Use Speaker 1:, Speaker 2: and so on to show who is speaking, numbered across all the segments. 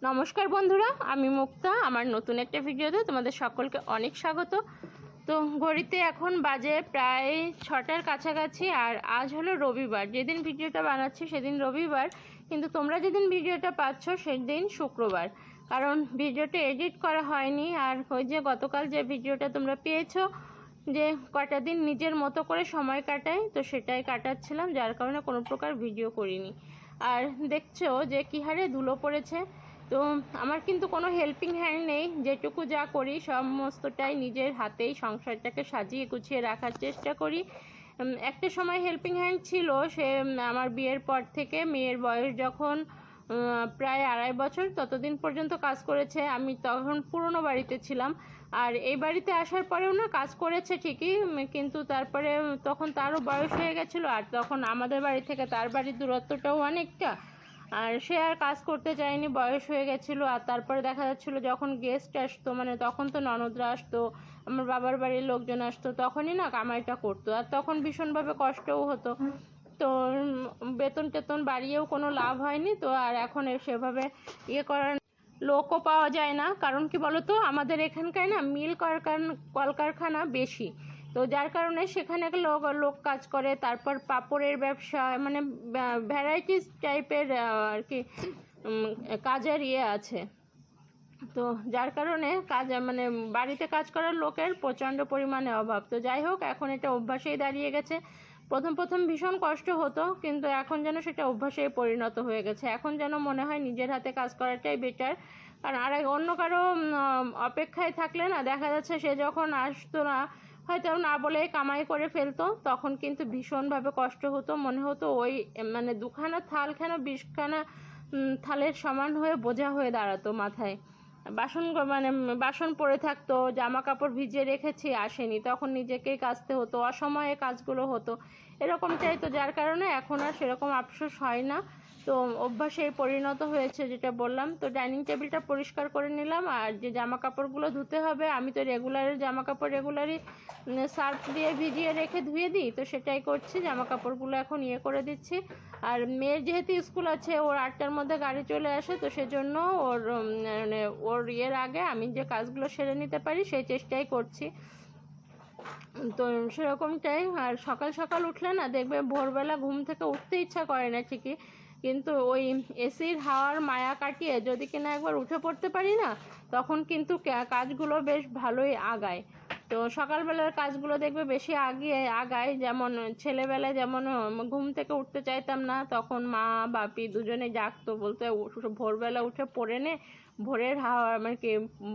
Speaker 1: নমস্কার বন্ধুরা, আমি মুক্তা। আমার নতুন একটা ভিডিওতে তোমাদের সকলকে অনেক স্বাগত। তো ঘড়িতে এখন বাজে প্রায় 6টার কাছাকাছি, আর আজ হলো রবিবার। যেদিন ভিডিওটা বানাচ্ছি সেদিন রবিবার, কিন্তু তোমরা যেদিন ভিডিওটা পাচ্ছ সেদিন শুক্রবার, কারণ ভিডিওটা এডিট করা হয়নি। আর ওই যে গতকাল যে ভিডিওটা তোমরা পেয়েছো, যে কটা দিন নিজের মতো করে সময় কাটাই, তো সেটাই কাটাচ্ছিলাম, যার কারণে কোনো প্রকার ভিডিও করিনি। আর দেখছো যে কী হারে ধুলো পড়েছে। তো আমার কিন্তু কোনো হেল্পিং হ্যান্ড নেই, যেটুকু যা করি সমস্তটাই নিজের হাতেই সংসারটাকে সাজিয়ে গুছিয়ে রাখার চেষ্টা করি। একটা সময় হেল্পিং হ্যান্ড ছিল, সে আমার বিয়ের পর থেকে মেয়ের বয়স যখন প্রায় 2.5 বছর, ততদিন পর্যন্ত কাজ করেছে। আমি তখন পুরনো বাড়িতে ছিলাম, আর এই বাড়িতে আসার পরেও না কাজ করেছে ঠিকই, কিন্তু তারপরে তখন তারও বয়স হয়ে গেছিলো, আর তখন আমাদের বাড়ি থেকে তার বাড়ির দূরত্বটাও অনেকটা, আর সে আর কাজ করতে চায়নি, বয়স হয়ে গেছিলো। আর তারপরে দেখা যাচ্ছিলো যখন গেস্ট আসতো, মানে তখন তো ননদরা আসতো, আমার বাবার বাড়ির লোকজন আসতো, তখনই না কামাইটা করতো, আর তখন ভীষণভাবে কষ্টও হতো। তো বেতন টেতন বাড়িয়েও কোনো লাভ হয়নি। তো আর এখন সেভাবে করার লোকও পাওয়া যায় না, কারণ কি বলতো, আমাদের এখানকার না মিল কলকারখানা বেশি, তো যার কারণে সেখানে লোক কাজ করে। তারপর পাপড়ের ব্যবসা, মানে ভ্যারাইটিস টাইপের আর কি কাজের আছে। তো যার কারণে মানে বাড়িতে কাজ করার লোকের প্রচণ্ড পরিমাণে অভাব। তো যাই হোক, এখন এটা অভ্যাসেই দাঁড়িয়ে গেছে। প্রথম ভীষণ কষ্ট হতো, কিন্তু এখন যেন সেটা অভ্যাসেই পরিণত হয়ে গেছে। এখন যেন মনে হয় নিজের হাতে কাজ করাটাই বেটার, কারণ আর অন্য কারো অপেক্ষায় থাকলে না, দেখা যাচ্ছে সে যখন আসতো না, হয়তো না বলে কামাই করে ফেলতো, তখন কিন্তু ভীষণভাবে কষ্ট হতো। মনে হতো ওই মানে দুখানা থাল কেন 20খানা থালের সমান হয়ে বোঝা হয়ে দাঁড়াতো মাথায়। বাসন পড়ে থাকতো, জামা কাপড় ভিজিয়ে রেখেছি আসেনি, তখন নিজেকেই কাচতে হতো, অসময়ে কাজগুলো হতো, এরকমটাই। তো যার কারণে এখন আর সেরকম আফসোস হয় না, তো অভ্যাসে পরিণত হয়েছে, যেটা বললাম। তো ডাইনিং টেবিলটা পরিষ্কার করে নিলাম, আর যে জামা কাপড়গুলো ধুতে হবে, আমি তো রেগুলারের জামা কাপড় রেগুলারই সার্ফ দিয়ে ভিজিয়ে রেখে ধুয়ে দিই, তো সেটাই করছি। জামা কাপড়গুলো এখন করে দিচ্ছি। আর মেয়ের যেহেতু স্কুল আছে, ওর 8টার মধ্যে গাড়ি চলে আসে, তো সেজন্য মানে ওর আগে আমি যে কাজগুলো সেরে নিতে পারি সেই চেষ্টাই করছি। তো সেরকমটাই। আর সকাল সকাল উঠলে না, দেখবে ভোরবেলা ঘুম থেকে উঠতে ইচ্ছা করে না ঠিকই, কিন্তু ওই এসির হাওয়ার মায়া কাটিয়ে যদি কিনা একবার উঠে পড়তে পারি না, তখন কিন্তু কাজগুলো বেশ ভালোই আগায়। তো সকালবেলার কাজগুলো দেখবে বেশি আগায়। যেমন ছেলেবেলায় যেমন ঘুম থেকে উঠতে চাইতাম না, তখন মা বাপি দুজনে জাগতো, বলতে ভোরবেলা উঠে পড়ে নে, ভোরের হাওয়া মানে কি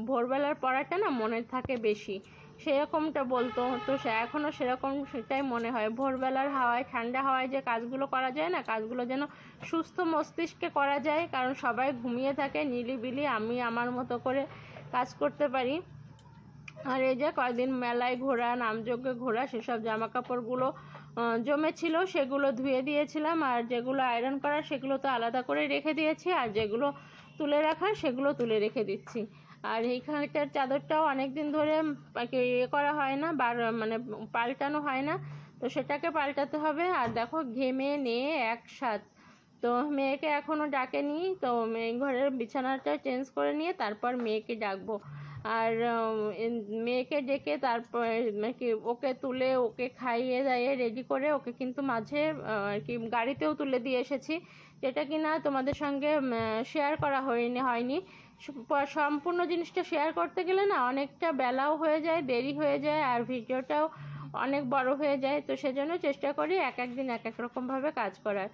Speaker 1: ভোরবেলার পড়াটা না মনে থাকে বেশি, সেরকমটা বলতো। তো এখনও সেরকম সেটাই মনে হয়, ভোরবেলার হাওয়ায় ঠান্ডা হাওয়ায় যে কাজগুলো করা যায় না, কাজগুলো যেন সুস্থ মস্তিষ্কে করা যায়, কারণ সবাই ঘুমিয়ে থাকে নিলিবিলি, আমি আমার মতো করে কাজ করতে পারি। আর এই যে কয়েকদিন মেলায় ঘোরা, নামযজ্ঞে ঘোরা, সেসব জামা কাপড়গুলো জমেছিল, সেগুলো ধুয়ে দিয়েছিলাম, আর যেগুলো আয়রন করা সেগুলো তো আলাদা করে রেখে দিয়েছি, আর যেগুলো তুলে রাখার সেগুলো তুলে রেখে দিচ্ছি। আর এইখানটার চাদরটাও অনেক দিন ধরে করা হয় না, মানে পাল্টানো হয় না, তো সেটাকে পাল্টাতে হবে। আর দেখো ঘেমে নিয়ে একসাথ, তো মেয়েকে এখনও ডাকেনি, তো ঘরের বিছানাটা চেঞ্জ করে নিয়ে তারপর মেয়েকে ডাকবো। আর মেয়েকে ডেকে তারপর কি ওকে তুলে ওকে খাইয়ে দাইয়ে রেডি করে ওকে কিন্তু মাঝে আর কি গাড়িতেও তুলে দিয়ে এসেছি, যেটা কিনা তোমাদের সঙ্গে শেয়ার করা হয়নি। সম্পূর্ণ জিনিসটা শেয়ার করতে গেলে না অনেকটা বেলাও হয়ে যায়, দেরি হয়ে যায়, আর ভিডিওটাও অনেক বড় হয়ে যায়। তো সেজন্য চেষ্টা করি এক একদিন এক এক রকমভাবে কাজ করার।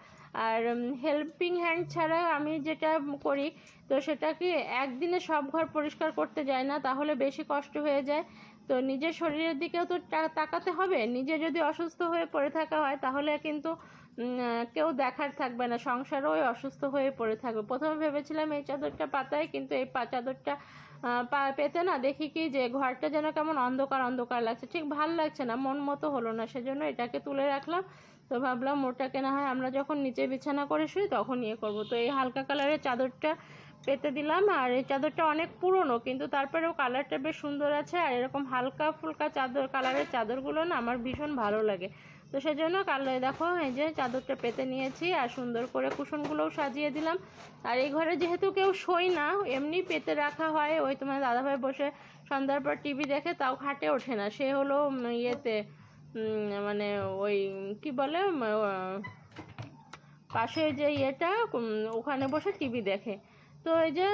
Speaker 1: আর হেল্পিং হ্যান্ড ছাড়া আমি যেটা করি, তো সেটা কি একদিনে সব ঘর পরিষ্কার করতে যায় না, তাহলে বেশি কষ্ট হয়ে যায়। তো নিজের শরীরের দিকেও তো তাকাতে হবে, নিজে যদি অসুস্থ হয়ে পড়ে থাকা হয়, তাহলে কিন্তু কেউ দেখার থাকবে না, সংসারও অসুস্থ হয়ে পড়ে থাকবে। প্রথমে ভেবেছিলাম এই চাদরটা পাতায়, কিন্তু এই চাদরটা পেতে না দেখি কি যে ঘরটা যেন কেমন অন্ধকার অন্ধকার লাগছে, ঠিক ভাল লাগছে না, মন মতো হলো না, সেজন্য এটাকে তুলে রাখলাম। তো ভাবলাম ওটাকে না হয় আমরা যখন নিচে বিছানা করে শুই তখন করবো। তো এই হালকা কালারের চাদরটা পেতে দিলাম। আর এই চাদরটা অনেক পুরনো, কিন্তু তারপরেও কালারটা বেশ সুন্দর আছে, আর এরকম হালকা ফুলকা কালারের চাদরগুলো না আমার ভীষণ ভালো লাগে। তো সেজন্য কালো দেখো এই যে চাদরটা পেতে নিয়েছি আর সুন্দর করে কুশনগুলোও সাজিয়ে দিলাম। আর এই ঘরে যেহেতু কেউ শোয় না, এমনি পেতে রাখা হয়। ওই তোমার দাদাভাই বসে সন্ধ্যার পর টিভি দেখে, তাও খাটে ওঠে না। সে হলো ইয়েতে মানে ওই কি বলে পাশে যে ইয়েটা ওখানে বসে টিভি দেখে। তো এই যে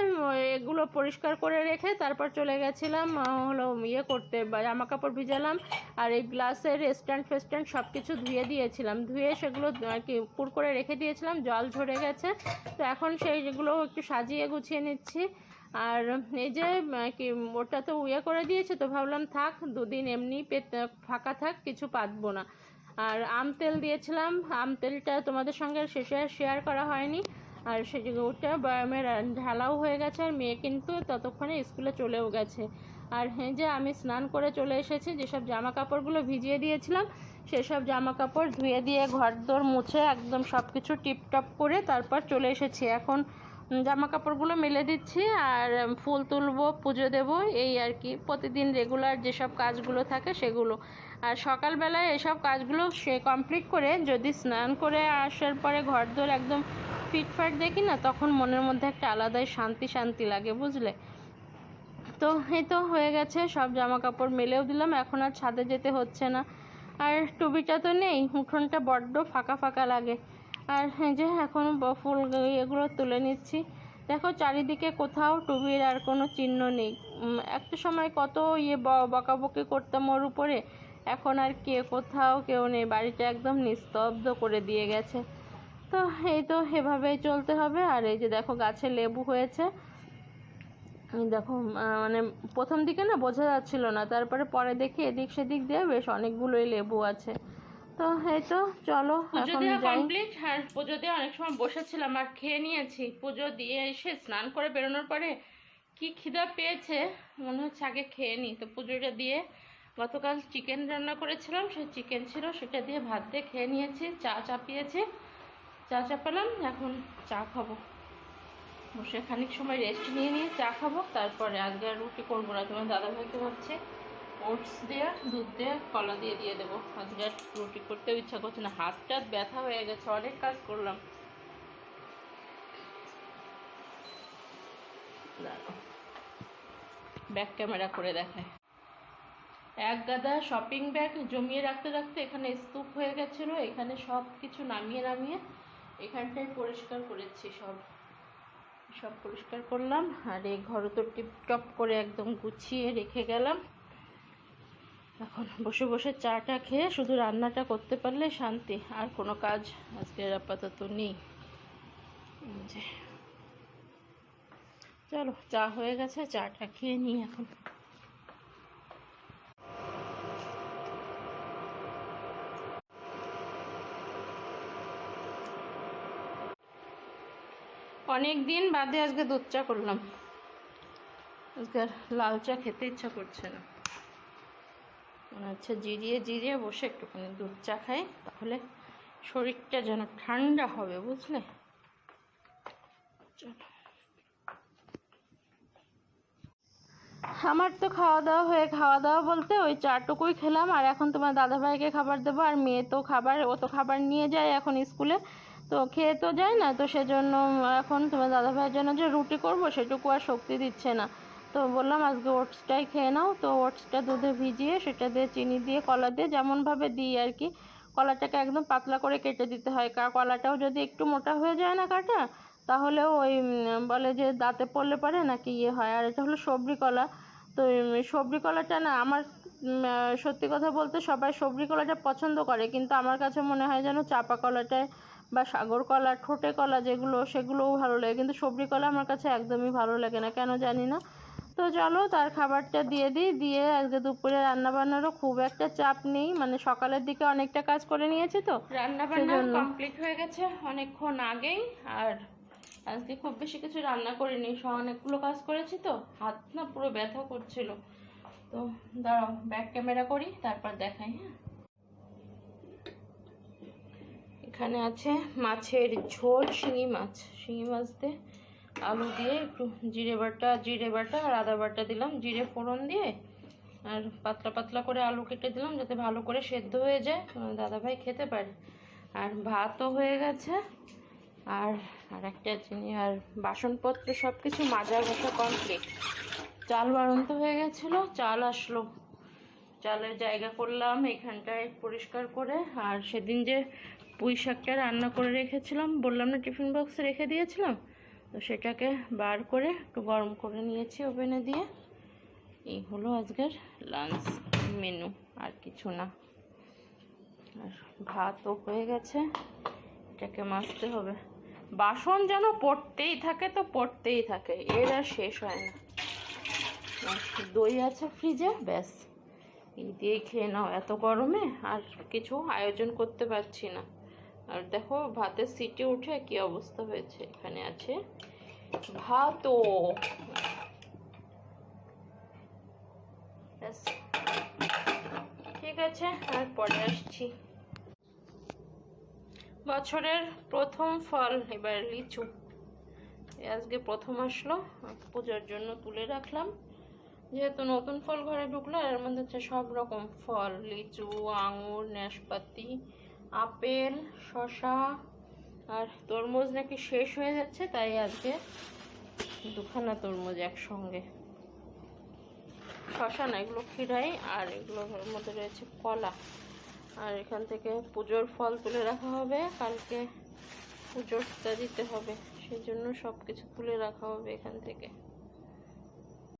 Speaker 1: এগুলো পরিষ্কার করে রেখে তারপর চলে গেছিলাম হলো ইয়ে করতে, জামা কাপড় ভিজালাম। আর এই গ্লাসের স্ট্যান্ড ফেস্ট্যান্ড সব কিছু ধুয়ে দিয়েছিলাম, ধুয়ে সেগুলো আর কি পুর করে রেখে দিয়েছিলাম, জল ঝরে গেছে। তো এখন সেইগুলো একটু সাজিয়ে গুছিয়ে নিচ্ছি। আর এই যে কি ওটা তো ইয়ে করে দিয়েছে, তো ভাবলাম থাক দুদিন এমনি ফাঁকা থাক, কিছু পাতবো না। আর আম তেল দিয়েছিলাম, আম তেলটা তোমাদের সঙ্গে শেষে শেয়ার করা হয়নি। আর ওটা বয়ামের ঢালাও হয়ে গেছে, আর মেয়ে কিন্তু ততক্ষণে স্কুলে চলেও গেছে। আর হ্যাঁ যে আমি স্নান করে চলে এসেছি, যেসব জামা কাপড়গুলো ভিজিয়ে দিয়েছিলাম সেসব জামা কাপড় ধুয়ে দিয়ে ঘর দোর মুছে একদম সব কিছু টিপটপ করে তারপর চলে এসেছি। এখন জামা কাপড়গুলো মেলে দিচ্ছি আর ফুল তুলবো, পুজো দেবো, এই আর কি প্রতিদিন রেগুলার যেসব কাজগুলো থাকে সেগুলো। আর সকালবেলায় এসব কাজগুলো কমপ্লিট করে যদি স্নান করে আসার পরে ঘর দোর একদম ফিটফাট দেখি না, তখন মনের মধ্যে একটা আলাদাই শান্তি শান্তি লাগে, বুঝলে। তো এই তো হয়ে গেছে, সব জামা কাপড় মেলেও দিলাম, এখন আর ছাদে যেতে হচ্ছে না। আর টুবিটা তো নেই, উঠোনটা বড্ড ফাঁকা ফাঁকা লাগে। আর এই যে এখন ফুল এগুলো তুলে নিচ্ছি। দেখো চারিদিকে কোথাও টুবির আর কোনো চিহ্ন নেই। একটা সময় কত বকাবকি করতাম ওর উপরে, এখন আর কোথাও কেউ নেই, বাড়িটা একদম নিস্তব্ধ করে দিয়ে গেছে। তো এই তো এভাবেই চলতে হবে। আর এই যে দেখো গাছে লেবু হয়েছে, দেখো মানে প্রথম দিকে না বোঝা যাচ্ছিল না, তারপরে পরে দেখি এদিক সেদিক দিয়ে বেশ অনেকগুলোই লেবু আছে। তো এই তো চলো এখন যাই। আর পুজো দিয়ে অনেক সময় বসেছিলাম আর খেয়ে নিয়েছি। পুজো দিয়ে এসে স্নান করে বেরোনোর পরে কি খিদা পেয়েছে, মনে হচ্ছে আগে খেয়ে নিই। তো পুজোটা দিয়ে গতকাল চিকেন রান্না করেছিলাম, সেই চিকেন ছিল, সেটা দিয়ে ভাত দিয়ে খেয়ে নিয়েছি। চা চাপিয়েছি, চা চাপালাম, এখন চা খাবো। বসে খানিক সময় রেস্ট নিয়ে চা খাবো, তারপরে আজকে আর রুটি করবো না। তোমার দাদাভাইকে হচ্ছে ওটস দিয়ে দুধ দিয়ে কলা দিয়ে দেবো। আজকে আর রুটি করতেও ইচ্ছা করছে না, হাতটা ব্যথা হয়ে গেছে, অনেক কাজ করলাম। ব্যাক ক্যামেরা করে দেখায়। এক গাদা শপিং ব্যাগ জমিয়ে রাখতে রাখতে এখানে স্তূপ হয়ে গেছিলো, এখানে সব কিছু নামিয়ে এখানটায় পরিষ্কার করেছি, সব পরিষ্কার করলাম। আর এই ঘরও তো টিপটপ করে একদম গুছিয়ে রেখে গেলাম। এখন বসে বসে চাটা খেয়ে শুধু রান্নাটা করতে পারলে শান্তি, আর কোনো কাজ আজকে আপাতত নেই। চলো চা হয়ে গেছে, চাটা খেয়ে নিই এখন। অনেক দিন বাদে আজকে দুধ চা করলাম, আজকে লাল চা খেতে ইচ্ছা করছে না, মনে হচ্ছে জিরিয়ে বসে একটুখানি দুধ চা খাই, তাহলে শরীরটা যেন ঠান্ডা হবে, বুঝলে। চলো, আমার তো খাওয়া দাওয়া বলতে ওই চাটুকুই খেলাম। আর এখন তোমার দাদাভাইকে খাবার দেবো, আর মেয়ে তো ও তো খাবার নিয়ে যায় এখন স্কুলে, তো খেয়ে তো যায় না। তো সেজন্য এখন তোমার দাদাভাইয়ের জন্য যে রুটি করব সেটুকু আর শক্তি দিচ্ছে না। তো বললাম আজকে ওটসটাই খেয়ে নাও। তো ওটসটা দুধে ভিজিয়ে সেটা দিয়ে চিনি দিয়ে কলা দিয়ে যেমনভাবে দিই আর কি, কলাটাকে একদম পাতলা করে কেটে দিতে হয়। কলাটাও যদি একটু মোটা হয়ে যায় না কাটা, তাহলেও ওই বলে যে দাঁতে পড়লে পারে নাকি হয়। আর এটা হলো সবরি কলা। তো সবরি কলাটা না আমার সত্যি কথা বলতে সবাই সবরি কলাটা পছন্দ করে, কিন্তু আমার কাছে মনে হয় যেন চাপা কলাটায় বা সাগর কলা, ঠোঁটে কলা যেগুলো, সেগুলোও ভালো লাগে, কিন্তু সবরি কলা আমার কাছে একদমই ভালো লাগে না, কেন জানি না। তো চলো তার খাবারটা দিয়ে দিই, দিয়ে আজকে দুপুরে রান্নাবান্নারও খুব একটা চাপ নেই, মানে সকালের দিকে অনেকটা কাজ করে নিয়েছি, তো রান্নাবান্না কমপ্লিট হয়ে গেছে অনেকক্ষণ আগেই। আর আজকে খুব বেশি কিছু রান্না করিনি, অনেকগুলো কাজ করেছি, তো হাত না পুরো ব্যথা করছিল। তো দাঁড়াও ব্যাক ক্যামেরা করি, তারপর দেখাই। হ্যাঁ, এখানে আছে মাছের ঝোল, শিঙি মাছ দিয়ে আলু দিয়ে একটু জিরে বাটা আর আদা বাটা দিলাম, জিরে ফোড়ন দিয়ে আর পাতলা পাতলা করে আলু কেটে দিলাম যাতে ভালো করে সেদ্ধ হয়ে যায়, দাদাভাই খেতে পারে। আর ভাতও হয়ে গেছে। আর আর একটা জিনিস, আর বাসনপত্র সব কিছু মাজা ঘষা কমপ্লিট। চাল বাড়ন্ত হয়ে গেছিলো, চাল আসলো, চালের জায়গা করলাম এখানটায় পরিষ্কার করে। আর সেদিন যে পুঁই শাকটা রান্না করে রেখেছিলাম, বললাম না টিফিন বক্সে রেখে দিয়েছিলাম, তো সেটাকে বার করে একটু গরম করে নিয়েছি ওভেনে দিয়ে। এই হলো আজকের লাঞ্চ মেনু, আর কিছু না। আর ভাতও হয়ে গেছে, এটাকে মাজতে হবে। বাসন যেন পড়তেই থাকে, তো পড়তেই থাকে, এর আর শেষ হয় না। দই আছে ফ্রিজে, ব্যাস এই দিয়ে খেয়ে নাও। এত গরমে আর কিছু আয়োজন করতে পারছি না। আর দেখো ভাতের সিটি উঠে কি অবস্থা হয়েছে। এখানে আছে ভাতও। ঠিক আছে, আর পরে আসছি। বছরের প্রথম ফল এবার লিচু, আজকে প্রথম আসলো, পূজার জন্য তুলে রাখলাম। যেহেতু নতুন ফল ঘরে ঢুকলো, এর মধ্যে হচ্ছে সব রকম ফল, লিচু, আঙুর, নাশপাতি, আপেল, শসা, আর তরমুজ নাকি শেষ হয়ে যাচ্ছে, তাই আজকে দুখানা তরমুজ একসঙ্গে। শসা না, এগুলো খিরাই, আর এগুলোর মধ্যে রয়েছে কলা। আর এখান থেকে পুজোর ফল তুলে রাখা হবে, কালকে পুজোটা দিতে হবে, সেই জন্য সব কিছু তুলে রাখা হবে এখান থেকে।